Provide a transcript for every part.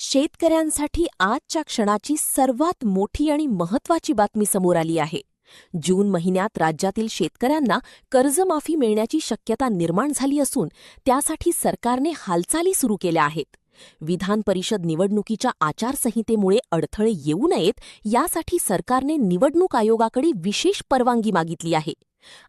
शेतकऱ्यांसाठी आजच्या क्षणाची सर्वात मोठी आणि महत्त्वाची बातमी समोर आली आहे. जून महिन्यात राज्यातील शेतकऱ्यांना कर्जमाफी मिळण्याची शक्यता निर्माण झाली असून त्यासाठी सरकारने हालचाली सुरू केल्या आहेत. विधान परिषद निवडणुकीच्या आचारसंहितेमुळे अडथळे येऊ नयेत यासाठी सरकारने निवडणूक आयोगाकडे विशेष परवानगी मागितली आहे.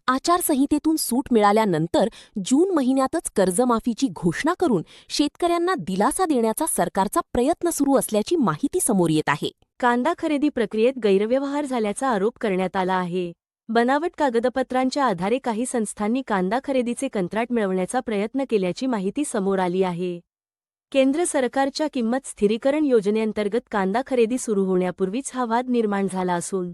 आचारसंहितेतून सूट मिळाल्यानंतर जून महिन्यातच कर्जमाफीची घोषणा करून शेतकऱ्यांना दिलासा देण्याचा सरकारचा प्रयत्न सुरू असल्याची माहिती समोर येत आहे. कांदा खरेदी प्रक्रियेत गैरव्यवहार झाल्याचा आरोप करण्यात आला आहे. बनावट कागदपत्रांच्या आधारे काही संस्थांनी कांदा खरेदीचे कंत्राट मिळवण्याचा प्रयत्न केल्याची माहिती समोर आली आहे. केंद्र सरकारच्या किंमत स्थिरीकरण योजनेअंतर्गत कांदा खरेदी सुरू होण्यापूर्वीच हा वाद निर्माण झाला असून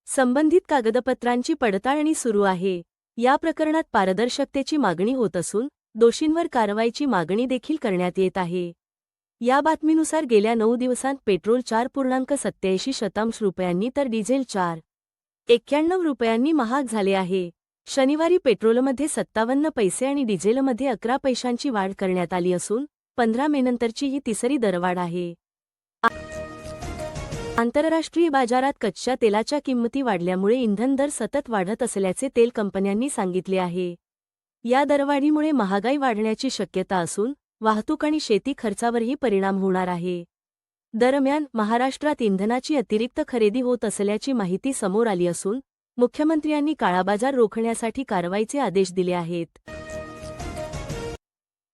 संबंधित कागदपत्रांची पडताळणी सुरू आहे. या प्रकरणात पारदर्शकतेची मागणी होत असून दोषींवर कारवाईची मागणी देखील करण्यात येत आहे. या बातमीनुसार गेल्या 9 दिवसांत पेट्रोल 4.87 रुपयांनी तर डिझेल 4.91 रुपयांनी महाग झाले आहे. शनिवारी पेट्रोलमध्ये 57 पैसे आणि डिझेलमध्ये 11 पैशांची वाढ करण्यात आली असून 15 मेनंतरची ही तिसरी दरवाढ आहे. आंतरराष्ट्रीय बाजारात कच्च्या तेलाच्या किंमती वाढल्यामुळे इंधन दर सतत वाढत असल्याचे तेल कंपन्यांनी सांगितले आहे. या दरवाढीमुळे महागाई वाढण्याची शक्यता असून वाहतूक आणि शेती खर्चावरही परिणाम होणार आहे. दरम्यान महाराष्ट्रात इंधनाची अतिरिक्त खरेदी होत असल्याची माहिती समोर आली असून मुख्यमंत्र्यांनी काळाबाजार रोखण्यासाठी कारवाईचे आदेश दिले आहेत.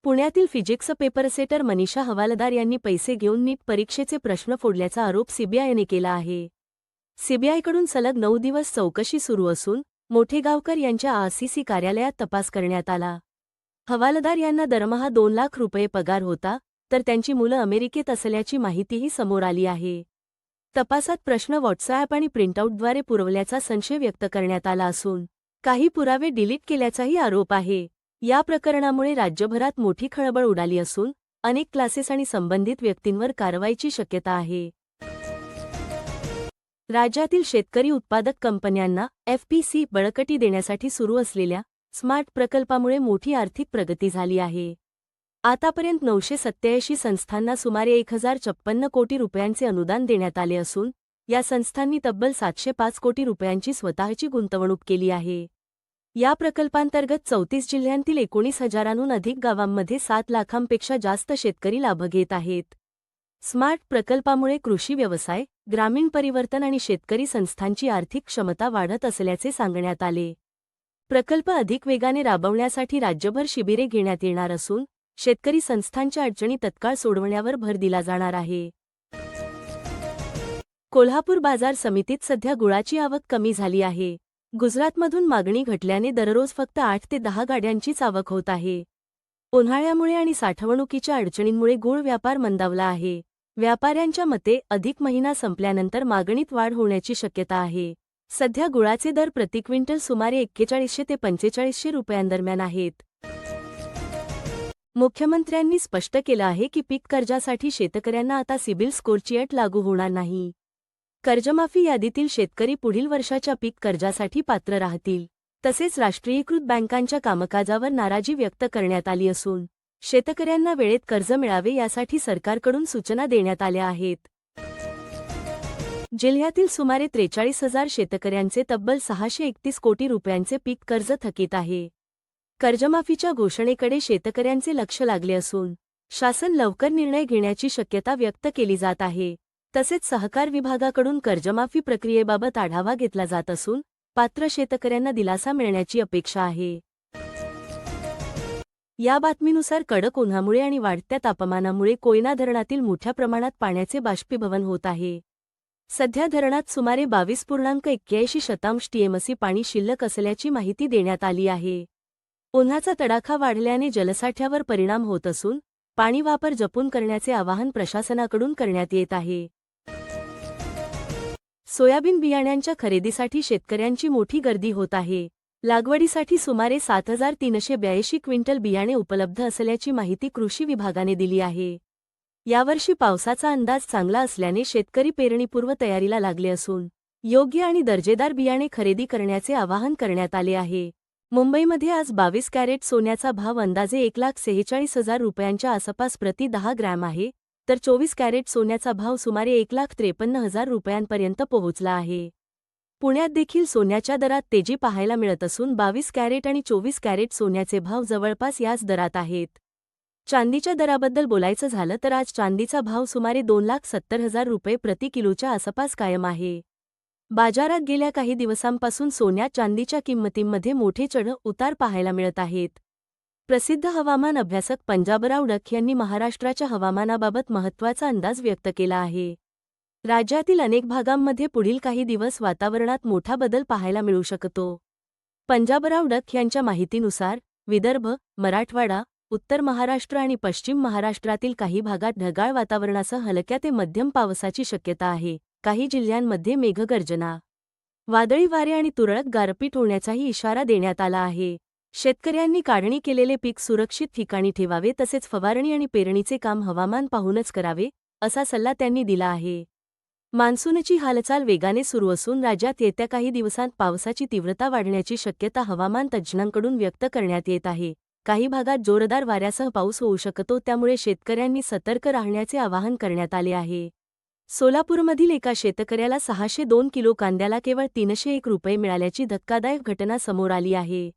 पुण्यातील फिजिक्स पेपरसेटर मनीषा हवालदार यांनी पैसे घेऊन नीट परीक्षेचे प्रश्न फोडल्याचा आरोप सीबीआयने केला आहे. सीबीआयकडून सलग 9 दिवस चौकशी सुरू असून मोठेगावकर यांच्या आरसीसी कार्यालयात तपास करण्यात आला. हवालदार यांना दरमहा 2 लाख रुपये पगार होता, तर त्यांची मुलं अमेरिकेत असल्याची माहितीही समोर आली आहे. तपासात प्रश्न व्हॉट्सॲप आणि प्रिंटआउटद्वारे पुरवल्याचा संशय व्यक्त करण्यात आला असून काही पुरावे डिलीट केल्याचाही आरोप आहे. या प्रकरणामुळे राज्यभरात मोठी खळबळ उडाली असून अनेक क्लासेस आणि संबंधित व्यक्तींवर कारवाईची शक्यता आहे. राज्यातील शेतकरी उत्पादक कंपन्यांना एफपीसी बळकटी देण्यासाठी सुरू असलेल्या स्मार्ट प्रकल्पामुळे मोठी आर्थिक प्रगती झाली आहे. आतापर्यंत 987 संस्थांना सुमारे 1056 कोटी रुपयांचे अनुदान देण्यात आले असून या संस्थांनी तब्बल 705 कोटी रुपयांची स्वतःची गुंतवणूक केली आहे. या प्रकल्पांतर्गत 34 जिल्ह्यांतील 19,000हून अधिक गावांमध्ये 7 लाखांपेक्षा जास्त शेतकरी लाभ घेत आहेत. स्मार्ट प्रकल्पामुळे कृषी व्यवसाय, ग्रामीण परिवर्तन आणि शेतकरी संस्थांची आर्थिक क्षमता वाढत असल्याचे सांगण्यात आले. प्रकल्प अधिक वेगाने राबवण्यासाठी राज्यभर शिबिरे घेण्यात येणार असून शेतकरी संस्थांच्या अडचणी तत्काळ सोडवण्यावर भर दिला जाणार आहे. कोल्हापूर बाजार समितीत सध्या गुळाची आवक कमी झाली आहे. गुजरातमधून मागणी घटल्याने दररोज फक्त 8 ते 10 गाड्यांचीच आवक होत आहे. उन्हाळ्यामुळे आणि साठवणुकीच्या अडचणींमुळे गूळ व्यापार मंदावला आहे. व्यापाऱ्यांच्या मते अधिक महिना संपल्यानंतर मागणीत वाढ होण्याची शक्यता आहे. सध्या गुळाचे दर प्रति क्विंटल सुमारे 4100 ते 4500 रुपयांदरम्यान आहेत. मुख्यमंत्र्यांनी स्पष्ट केलं आहे की पीक कर्जासाठी शेतकऱ्यांना आता सिबिल स्कोरची अट लागू होणार नाही. कर्जमाफी यादीतील शेतकरी पुढील वर्षाच्या पीक कर्जासाठी पात्र राहतील. तसेच राष्ट्रीयीकृत बँकांच्या कामकाजावर नाराजी व्यक्त करण्यात आली असून शेतकऱ्यांना वेळेत कर्ज मिळावे यासाठी सरकारकडून सूचना देण्यात आल्या आहेत. जिल्ह्यातील सुमारे 43,000 शेतकऱ्यांचे तब्बल 631 कोटी रुपयांचे पीक कर्ज थकीत आहे. कर्जमाफीच्या घोषणेकडे शेतकऱ्यांचे लक्ष लागले असून शासन लवकर निर्णय घेण्याची शक्यता व्यक्त केली जात आहे. तसेच सहकार विभागाकडून कर्जमाफी प्रक्रियेबाबत आढावा घेतला जात असून पात्र शेतकऱ्यांना दिलासा मिळण्याची अपेक्षा आहे. या बातमीनुसार कडक उन्हामुळे आणि वाढत्या तापमानामुळे कोयना धरणातील मोठ्या प्रमाणात पाण्याचे बाष्पीभवन होत आहे. सध्या धरणात सुमारे 22.81 टीएमसी पाणी शिल्लक असल्याची माहिती देण्यात आली आहे. उन्हाचा तडाखा वाढल्याने जलसाठ्यावर परिणाम होत असून पाणी वापर जपून करण्याचे आवाहन प्रशासनाकडून करण्यात येत आहे. सोयाबीन बियाण्यांच्या खरेदीसाठी शेतकऱ्यांची मोठी गर्दी होत आहे. लागवडीसाठी सुमारे 7382 क्विंटल बियाणे उपलब्ध असल्याची माहिती कृषी विभागाने दिली आहे. यावर्षी पावसाचा अंदाज चांगला असल्याने शेतकरी पेरणीपूर्व तयारीला लागले असून योग्य आणि दर्जेदार बियाणे खरेदी करण्याचे आवाहन करण्यात आले आहे. मुंबईमध्ये आज 22 कॅरेट सोन्याचा भाव अंदाजे 1,46,000 रुपयांच्या आसपास प्रति 10 ग्रॅम आहे, तर 24 कॅरेट सोन्याचा भाव सुमारे 1,53,000 रुपयांपर्यंत पोहोचला आहे. पुण्यात देखील सोन्याच्या दरात तेजी पाहायला मिळत असून 22 कॅरेट आणि 24 कॅरेट सोन्याचे भाव जवळपास याच दरात आहेत. चांदीच्या दराबद्दल बोलायचं झालं तर आज चांदीचा भाव सुमारे 2,70,000 रुपये प्रति किलोच्या आसपास कायम आहे. बाजारात गेल्या काही दिवसांपासून सोन्या चांदीच्या किंमतींमध्ये मोठे चढ उतार पाहायला मिळत आहेत. प्रसिद्ध हवामान अभ्यासक पंजाबराव डक यांनी महाराष्ट्राच्या हवामानाबाबत महत्त्वाचा अंदाज व्यक्त केला आहे. राज्यातील अनेक भागांमध्ये पुढील काही दिवस वातावरणात मोठा बदल पाहायला मिळू शकतो. पंजाबराव डक यांच्या माहितीनुसार विदर्भ, मराठवाडा, उत्तर महाराष्ट्र आणि पश्चिम महाराष्ट्रातील काही भागात ढगाळ वातावरणासह हलक्या ते मध्यम पावसाची शक्यता आहे. काही जिल्ह्यांमध्ये मेघगर्जना, वादळी वारे आणि तुरळक गारपीट होण्याचाही इशारा देण्यात आला आहे. शेतकऱ्यांनी काढणी केलेले पीक सुरक्षित ठिकाणी ठेवावे तसेच फवारणी आणि पेरणीचे काम हवामान पाहूनच करावे, असा सल्ला त्यांनी दिला आहे. मान्सूनची हालचाल वेगाने सुरू असून राज्यात येत्या काही दिवसांत पावसाची तीव्रता वाढण्याची शक्यता हवामान तज्ज्ञांकडून व्यक्त करण्यात येत आहे. काही भागात जोरदार वाऱ्यासह पाऊस होऊ शकतो, त्यामुळे शेतकऱ्यांनी सतर्क राहण्याचे आवाहन करण्यात आले आहे. सोलापूरमधील एका शेतकऱ्याला 602 किलो कांद्याला केवळ 301 रुपये मिळाल्याची धक्कादायक घटना समोर आली आहे.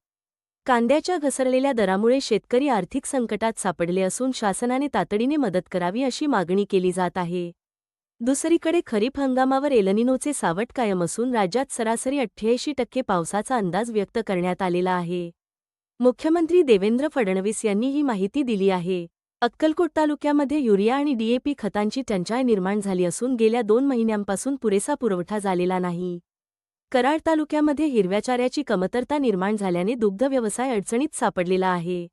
कांद्याच्या घसरलेल्या दरामुळे शेतकरी आर्थिक संकटात सापडले असून शासनाने तातडीने मदत करावी अशी मागणी केली जात आहे. दुसरीकडे खरीप हंगामावर एलनिनोचे सावट कायम असून राज्यात सरासरी 88% पावसाचा अंदाज व्यक्त करण्यात आलेला आहे. मुख्यमंत्री देवेंद्र फडणवीस यांनी ही माहिती दिली आहे. अक्कलकोट तालुक्यामध्ये युरिया आणि डीएपी खतांची टंचाई निर्माण झाली असून गेल्या 2 महिन्यांपासून पुरेसा पुरवठा झालेला नाही. कराड तालुक्यामध्ये हिरव्या चाऱ्याची कमतरता निर्माण झाल्याने दुग्ध व्यवसाय अडचणीत सापडलेला आहे.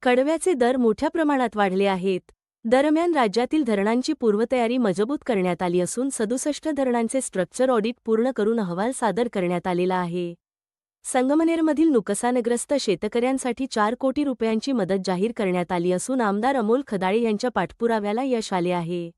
कडव्याचे दर मोठ्या प्रमाणात वाढले आहेत. दरम्यान राज्यातील धरणांची पूर्वतयारी मजबूत करण्यात आली असून 67 धरणांचे स्ट्रक्चर ऑडिट पूर्ण करून अहवाल सादर करण्यात आलेला आहे. संगमनेरमधील नुकसानग्रस्त शेतकऱ्यांसाठी 4 कोटी रुपयांची मदत जाहीर करण्यात आली असून आमदार अमोल खदाळे यांच्या पाठपुराव्याला यश आले आहे.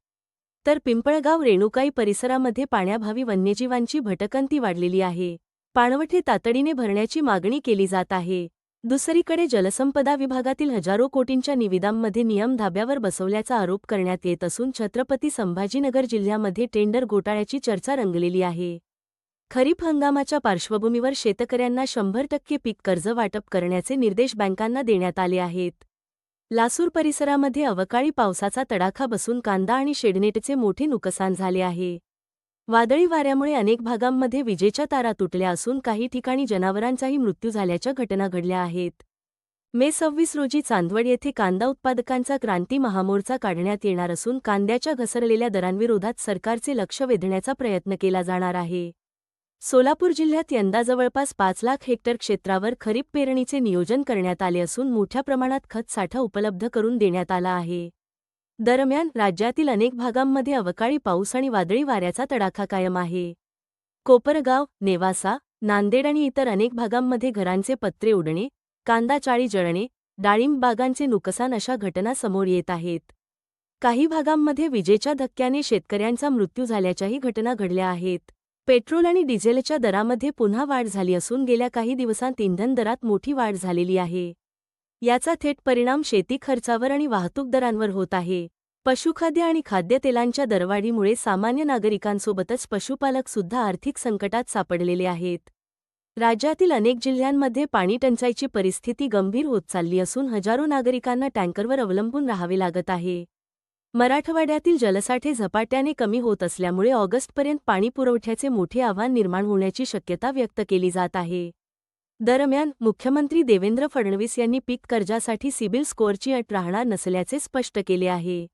तर पिंपळगाव रेणुकाई परिसरामध्ये पाण्याभावी वन्यजीवांची भटकंती वाढलेली आहे. पाणवठे तातडीने भरण्याची मागणी केली जात आहे. दुसरीकडे जलसंपदा विभागातील हजारो कोटींच्या निविदांमध्ये नियम धाब्यावर बसवल्याचा आरोप करण्यात येत असून छत्रपती संभाजीनगर जिल्ह्यामध्ये टेंडर घोटाळ्याची चर्चा रंगलेली आहे. खरीप हंगामाच्या पार्श्वभूमीवर शेतकऱ्यांना 100% पीक कर्ज वाटप करण्याचे निर्देश बँकांना देण्यात आले आहेत. लासूर परिसरामध्ये अवकाळी पावसाचा तडाखा बसून कांदा आणि शेडनेटचे मोठे नुकसान झाले आहे. वादळी वाऱ्यामुळे अनेक भागांमध्ये विजेच्या तारा तुटल्या असून काही ठिकाणी जनावरांचाही मृत्यू झाल्याच्या घटना घडल्या आहेत. मे 26 रोजी चांदवड येथे कांदा उत्पादकांचा क्रांती महामोर्चा काढण्यात येणार असून कांद्याच्या घसरलेल्या दरांविरोधात सरकारचे लक्ष वेधण्याचा प्रयत्न केला जाणार आहे. सोलापूर जिल्ह्यात यंदा जवळपास 5 लाख हेक्टर क्षेत्रावर खरीप पेरणीचे नियोजन करण्यात आले असून मोठ्या प्रमाणात खत साठा उपलब्ध करून देण्यात आला आहे. दरम्यान राज्यातील अनेक भागांमध्ये अवकाळी पाऊस आणि वादळी वाऱ्याचा तडाखा कायम आहे. कोपरगाव, नेवासा, नांदेड आणि इतर अनेक भागांमध्ये घरांचे पत्रे उडणे, कांदा चाळी जळणे, डाळिंब बागांचे नुकसान अशा घटना समोर येत आहेत. काही भागांमध्ये विजेच्या धक्क्याने शेतकऱ्यांचा मृत्यू झाल्याच्याही घटना घडल्या आहेत. पेट्रोल आणि डिझेलच्या दरामध्ये पुन्हा वाढ झाली असून गेल्या काही दिवसांत इंधन दरात मोठी वाढ झालेली आहे. याचा थेट परिणाम शेती खर्चावर आणि वाहतूक दरांवर होत आहे. पशुखाद्य आणि खाद्यतेलांच्या दरवाढीमुळे सामान्य नागरिकांसोबतच पशुपालक सुद्धा आर्थिक संकटात सापडलेले आहेत. राज्यातील अनेक जिल्ह्यांमध्ये पाणी टंचाईची परिस्थिती गंभीर होत चालली असून हजारो नागरिकांना टँकरवर अवलंबून राहावे लागत आहे. मराठवाड्यातील जलसाठे झपाट्याने कमी होत असल्यामुळे ऑगस्टपर्यंत पाणी पुरवठ्याचे मोठे आव्हान निर्माण होण्याची शक्यता व्यक्त केली जात आहे. दरम्यान मुख्यमंत्री देवेंद्र फडणवीस यांनी पीक कर्जासाठी सिबिल स्कोअरची अट राहणार नसल्याचे स्पष्ट केले आहे.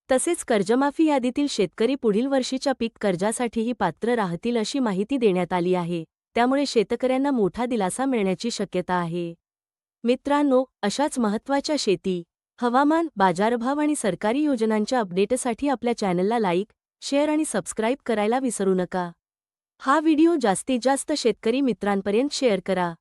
तसेच कर्जमाफी यादीतील शेतकरी पुढील वर्षीच्या पीक कर्जासाठीही पात्र राहतील अशी माहिती देण्यात आली आहे. त्यामुळे शेतकऱ्यांना मोठा दिलासा मिळण्याची शक्यता आहे. मित्रांनो, अशाच महत्त्वाच्या शेती, हवामान, बाजारभाव आणि सरकारी योजनांच्या अपडेटसाठी आपल्या चॅनलला लाईक, शेअर आणि सबस्क्राईब करायला विसरू नका. हा व्हिडिओ जास्तीत जास्त शेतकरी मित्रांपर्यंत शेअर करा.